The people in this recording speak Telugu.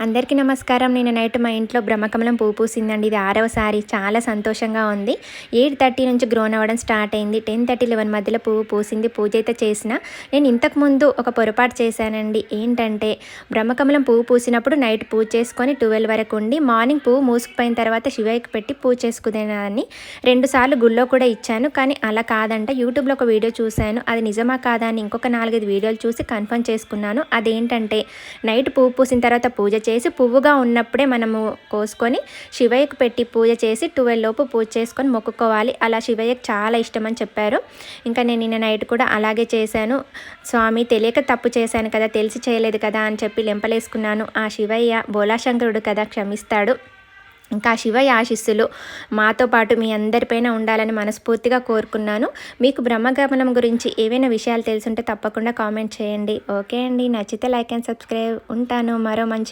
అందరికీ నమస్కారం. నేను నైట్ మా ఇంట్లో బ్రహ్మకమలం పువ్వు పూసిందండి. ఇది 6వసారి. చాలా సంతోషంగా ఉంది. 8:30 నుంచి గ్రోన్ అవ్వడం స్టార్ట్ అయింది. 10:30, 11 మధ్యలో పువ్వు పూసింది. పూజ అయితే చేసిన. నేను ఇంతకుముందు ఒక పొరపాటు చేశానండి. ఏంటంటే బ్రహ్మకమలం పువ్వు పూసినప్పుడు నైట్ పూజ చేసుకొని 12 వరకు ఉండి మార్నింగ్ పువ్వు మూసుకుపోయిన తర్వాత శివయ్యకి పెట్టి పూజ చేసుకునేదాన్ని. 2 సార్లు గుళ్ళో కూడా ఇచ్చాను. కానీ అలా కాదంట. యూట్యూబ్లో ఒక వీడియో చూశాను. అది నిజమా కాదా అని ఇంకొక 4, 5 వీడియోలు చూసి కన్ఫర్మ్ చేసుకున్నాను. అదేంటంటే నైట్ పువ్వు పూసిన తర్వాత పూజ చేసి పువ్వుగా ఉన్నప్పుడే మనము కోసుకొని శివయ్యకు పెట్టి పూజ చేసి 12 లోపు పూజ చేసుకొని మొక్కుకోవాలి. అలా శివయ్యకు చాలా ఇష్టమని చెప్పారు. ఇంకా నేను నిన్న నైట్ కూడా అలాగే చేశాను. స్వామి తెలియక తప్పు చేశాను కదా, తెలిసి చేయలేదు కదా అని చెప్పి లెంపలేసుకున్నాను. ఆ శివయ్య బోలాశంకరుడు కదా, క్షమిస్తాడు. ఇంకా శివయ్య ఆశీస్సులు మాతో పాటు మీ అందరిపైన ఉండాలని మనస్ఫూర్తిగా కోరుకున్నాను. మీకు బ్రహ్మగమనం గురించి ఏవైనా విషయాలు తెలుసుంటే తప్పకుండా కామెంట్ చేయండి. ఓకే అండి, నచ్చితే లైక్ అండ్ సబ్స్క్రైబ్. ఉంటాను మరో మంచి